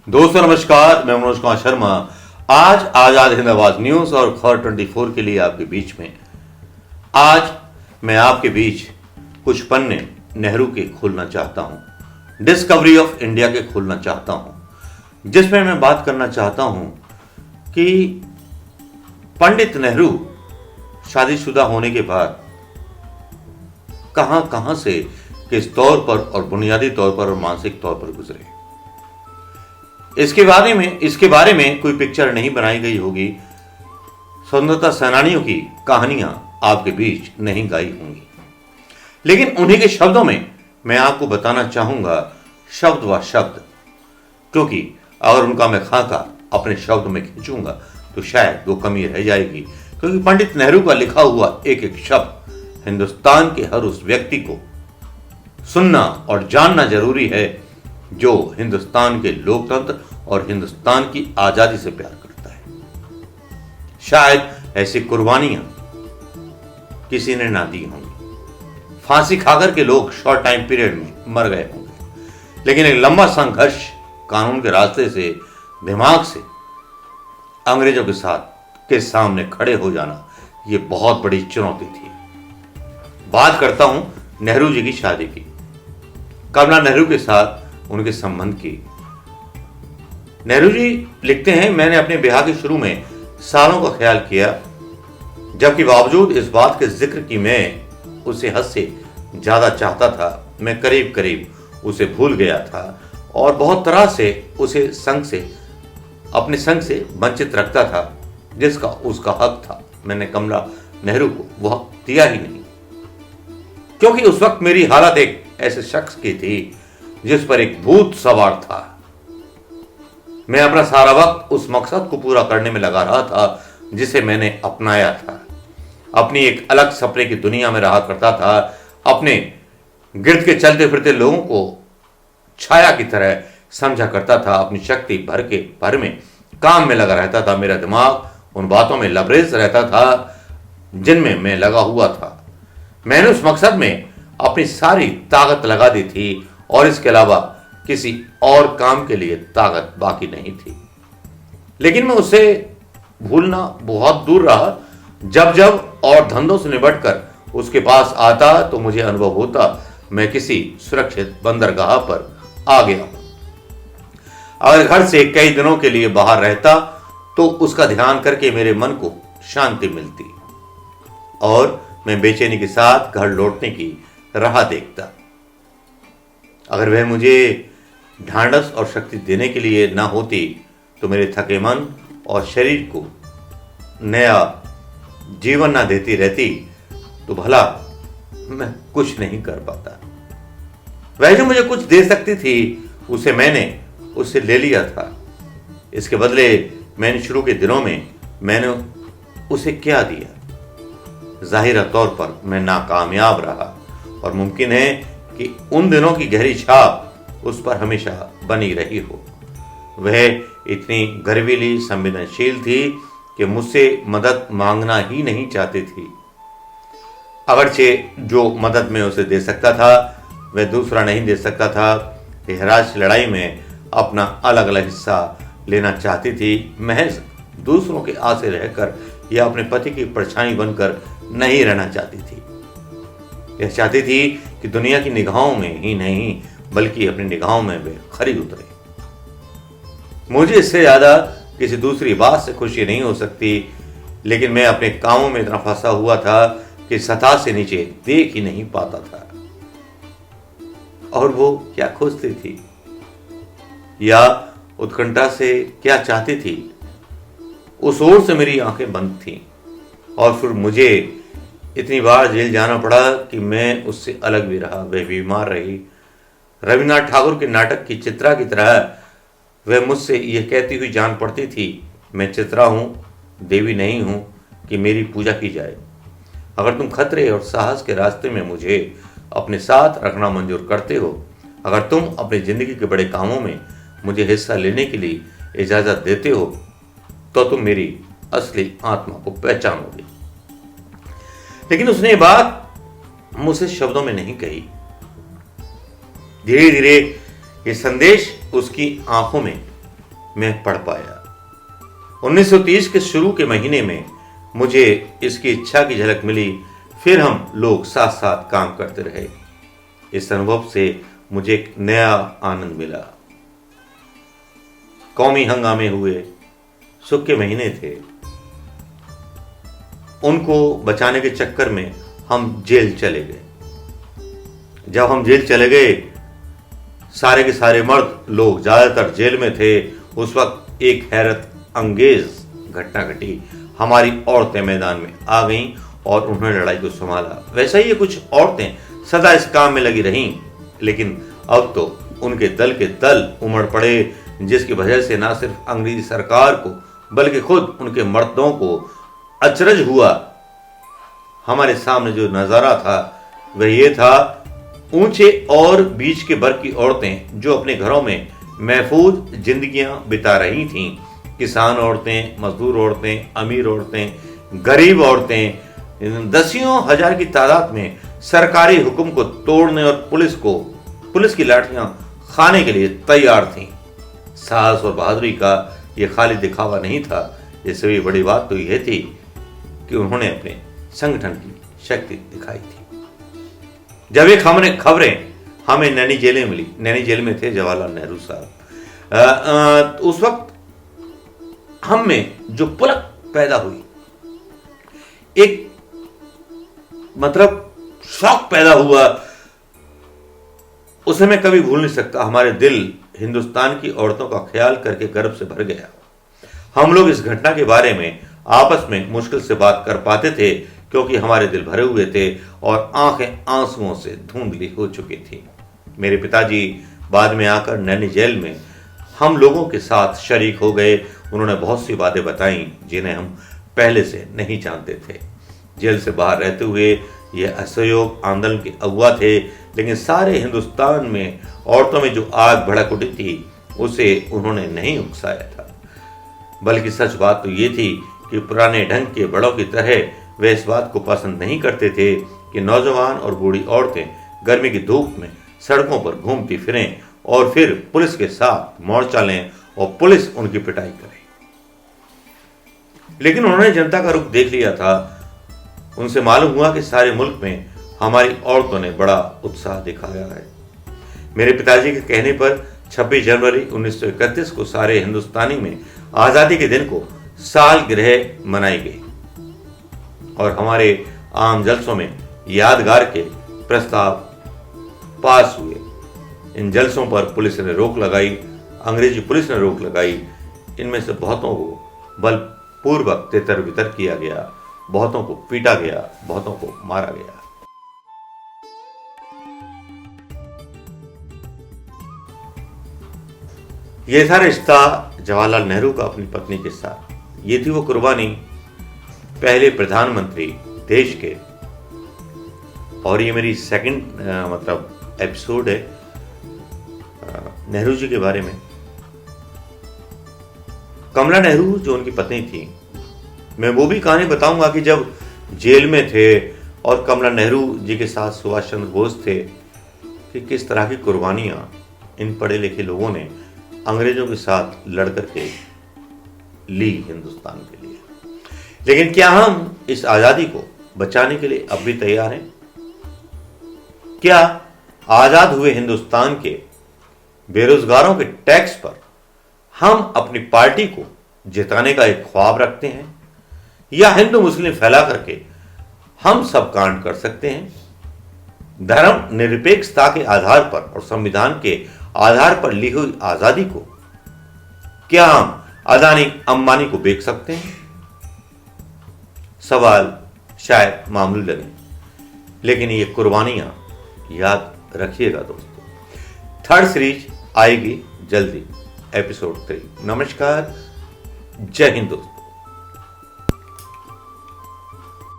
दोस्तों नमस्कार, मैं मनोज कुमार शर्मा आज आजाद हिंद आवाज न्यूज और खबर 24 के लिए आपके बीच में। आज मैं आपके बीच कुछ पन्ने नेहरू के खोलना चाहता हूं, डिस्कवरी ऑफ इंडिया के खोलना चाहता हूं, जिसमें मैं बात करना चाहता हूं कि पंडित नेहरू शादीशुदा होने के बाद कहां कहां से किस तौर पर और बुनियादी तौर पर और मानसिक तौर पर गुजरे। इसके बारे में कोई पिक्चर नहीं बनाई गई होगी, स्वतंत्रता सेनानियों की कहानियां आपके बीच नहीं गाई होंगी, लेकिन उन्हीं के शब्दों में मैं आपको बताना चाहूंगा शब्द व शब्द, क्योंकि अगर उनका मैं खाका अपने शब्द में खींचूंगा तो शायद वो कमी रह जाएगी, क्योंकि पंडित नेहरू का लिखा हुआ एक एक शब्द हिंदुस्तान के हर उस व्यक्ति को सुनना और जानना जरूरी है जो हिंदुस्तान के लोकतंत्र और हिंदुस्तान की आजादी से प्यार करता है। शायद ऐसी कुर्बानियां किसी ने ना दी होंगी, फांसी खाकर के लोग शॉर्ट टाइम पीरियड में मर गए होंगे, लेकिन एक लंबा संघर्ष कानून के रास्ते से दिमाग से अंग्रेजों के सामने खड़े हो जाना, यह बहुत बड़ी चुनौती थी। बात करता हूं नेहरू जी की शादी की, कमला नेहरू के साथ उनके संबंध की। नेहरू जी लिखते हैं, मैंने अपने ब्याह के शुरू में सालों का ख्याल किया, जबकि बावजूद इस बात के जिक्र की मैं उसे हद से ज्यादा चाहता था, मैं करीब करीब उसे भूल गया था और बहुत तरह से उसे अपने संग से वंचित रखता था, जिसका उसका हक था। मैंने कमला नेहरू को वह हक दिया ही नहीं, क्योंकि उस वक्त मेरी हालत एक ऐसे शख्स की थी जिस पर एक भूत सवार था। मैं अपना सारा वक्त उस मकसद को पूरा करने में लगा रहा था जिसे मैंने अपनाया था। अपनी एक अलग सपने की दुनिया में रहा करता था, अपने गिर्द के चलते फिरते लोगों को छाया की तरह समझा करता था, अपनी शक्ति भर में काम में लगा रहता था। मेरा दिमाग उन बातों में लबरेज रहता था जिनमें मैं लगा हुआ था। मैंने उस मकसद में अपनी सारी ताकत लगा दी थी और इसके अलावा किसी और काम के लिए ताकत बाकी नहीं थी। लेकिन मैं उसे भूलना बहुत दूर रहा। जब और धंधों से निपटकर उसके पास आता तो मुझे अनुभव होता मैं किसी सुरक्षित बंदरगाह पर आ गया हूं। अगर घर से कई दिनों के लिए बाहर रहता तो उसका ध्यान करके मेरे मन को शांति मिलती और मैं बेचैनी के साथ घर लौटने की राह देखता। अगर वह मुझे ढांढस और शक्ति देने के लिए ना होती तो मेरे थके मन और शरीर को नया जीवन ना देती रहती तो भला मैं कुछ नहीं कर पाता। वह जो मुझे कुछ दे सकती थी उसे मैंने उससे ले लिया था। इसके बदले मैंने शुरू के दिनों में मैंने उसे क्या दिया? जाहिर तौर पर मैं नाकामयाब रहा और मुमकिन है कि उन दिनों की गहरी छाप उस पर हमेशा बनी रही हो। वह इतनी गर्वीली संवेदनशील थी कि मुझसे मदद मांगना ही नहीं चाहती थी। अगरचे जो मदद मैं उसे दे सकता था वह दूसरा नहीं दे सकता था। हिराज लड़ाई में अपना अलग अलग हिस्सा लेना चाहती थी, महज दूसरों के आसे रहकर या अपने पति की परछाई बनकर नहीं रहना चाहती थी। यह चाहती थी कि दुनिया की निगाहों में ही नहीं बल्कि अपनी निगाहों में वे खरी उतरे। मुझे इससे ज्यादा किसी दूसरी बात से खुशी नहीं हो सकती, लेकिन मैं अपने कामों में इतना फंसा हुआ था कि सतह से नीचे देख ही नहीं पाता था। और वो क्या खोजती थी या उत्कंठा से क्या चाहती थी, उस ओर से मेरी आंखें बंद थीं और फिर मुझे इतनी बार जेल जाना पड़ा कि मैं उससे अलग भी रहा। वह बीमार रही। रविन्द्रनाथ ठाकुर के नाटक की चित्रा की तरह वह मुझसे यह कहती हुई जान पड़ती थी, मैं चित्रा हूं, देवी नहीं हूं कि मेरी पूजा की जाए। अगर तुम खतरे और साहस के रास्ते में मुझे अपने साथ रखना मंजूर करते हो, अगर तुम अपनी जिंदगी के बड़े कामों में मुझे हिस्सा लेने के लिए इजाजत देते हो तो तुम मेरी असली आत्मा को पहचानोगे। लेकिन उसने ये बात मुझसे शब्दों में नहीं कही। धीरे धीरे ये संदेश उसकी आंखों में मैं पढ़ पाया। 1930 के शुरू के महीने में मुझे इसकी इच्छा की झलक मिली। फिर हम लोग साथ साथ काम करते रहे। इस अनुभव से मुझे एक नया आनंद मिला। कौमी हंगामे हुए, सुख के महीने थे। उनको बचाने के चक्कर में हम जेल चले गए। जब हम जेल चले गए, सारे के सारे मर्द लोग ज्यादातर जेल में थे। उस वक्त एक हैरत अंगेज घटना घटी। हमारी औरतें मैदान में आ गईं और उन्होंने लड़ाई को संभाला। वैसे ही कुछ औरतें सदा इस काम में लगी रहीं, लेकिन अब तो उनके दल के दल उमड़ पड़े, जिसकी वजह से न सिर्फ अंग्रेजी सरकार को बल्कि खुद उनके मर्दों को अचरज हुआ। हमारे सामने जो नजारा था वह ये था, ऊंचे और बीच के वर्ग की औरतें जो अपने घरों में महफूज जिंदगियां बिता रही थीं। किसान औरतें, मजदूर औरतें, अमीर औरतें, गरीब औरतें दसियों हजार की तादाद में सरकारी हुक्म को तोड़ने और पुलिस की लाठियां खाने के लिए तैयार थीं। साहस और बहादुरी का यह खाली दिखावा नहीं था। इससे भी बड़ी बात तो यह थी कि उन्होंने अपने संगठन की शक्ति दिखाई थी। जब एक खबरें हमें नैनी जेल में मिली, नैनी जेल में थे जवाहरलाल नेहरू साहब। उस वक्त हम में जो पुलक पैदा हुई, एक शौक पैदा हुआ, उसे मैं कभी भूल नहीं सकता। हमारे दिल हिंदुस्तान की औरतों का ख्याल करके गर्व से भर गया। हम लोग इस घटना के बारे में आपस में मुश्किल से बात कर पाते थे, क्योंकि हमारे दिल भरे हुए थे और आंखें आंसुओं से धुंधली हो चुकी थी। मेरे पिताजी बाद में आकर नैनी जेल में हम लोगों के साथ शरीक हो गए। उन्होंने बहुत सी बातें बताई जिन्हें हम पहले से नहीं जानते थे। जेल से बाहर रहते हुए ये असहयोग आंदोलन के अगुआ थे, लेकिन सारे हिंदुस्तान में औरतों में जो आग भड़क उठी थी उसे उन्होंने नहीं उकसाया था। बल्कि सच बात तो ये थी कि पुराने ढंग के बड़ों की तरह वे इस बात को पसंद नहीं करते थे कि नौजवान और बूढ़ी औरतें गर्मी की धूप में सड़कों पर घूमती फिरें और फिर पुलिस के साथ मोर्चा लें और पुलिस उनकी पिटाई करे। लेकिन उन्होंने जनता का रुख देख लिया था। उनसे मालूम हुआ कि सारे मुल्क में हमारी औरतों ने बड़ा उत्साह दिखाया है। मेरे पिताजी के कहने पर 26 जनवरी 1931 को सारे हिंदुस्तानी में आजादी के दिन को सालगिरह मनाई गई और हमारे आम जलसों में यादगार के प्रस्ताव पास हुए। इन जलसों पर पुलिस ने रोक लगाई, अंग्रेजी पुलिस ने रोक लगाई। इनमें से बहुतों को बलपूर्वक तितर बितर किया गया, बहुतों को पीटा गया, बहुतों को मारा गया। यह था रिश्ता जवाहरलाल नेहरू का अपनी पत्नी के साथ। ये थी वो कुर्बानी पहले प्रधानमंत्री देश के। और ये मेरी सेकंड एपिसोड है नेहरू जी के बारे में। कमला नेहरू जो उनकी पत्नी थी, मैं वो भी कहानी बताऊंगा कि जब जेल में थे और कमला नेहरू जी के साथ सुभाष चंद्र बोस थे, कि किस तरह की कुर्बानियां इन पढ़े लिखे लोगों ने अंग्रेजों के साथ लड़ करके ली हिंदुस्तान के लिए। लेकिन क्या हम इस आजादी को बचाने के लिए अब भी तैयार हैं? क्या आजाद हुए हिंदुस्तान के बेरोजगारों के टैक्स पर हम अपनी पार्टी को जिताने का एक ख्वाब रखते हैं, या हिंदू मुस्लिम फैला करके हम सब कांड कर सकते हैं? धर्म निरपेक्षता के आधार पर और संविधान के आधार पर ली हुई आजादी को क्या हम अदानी अंबानी को बेच सकते हैं? सवाल शायद मामूली लगे, लेकिन ये कुर्बानियां याद रखिएगा दोस्तों। थर्ड सीरीज आएगी जल्दी, एपिसोड 3। नमस्कार, जय हिंद दोस्तों।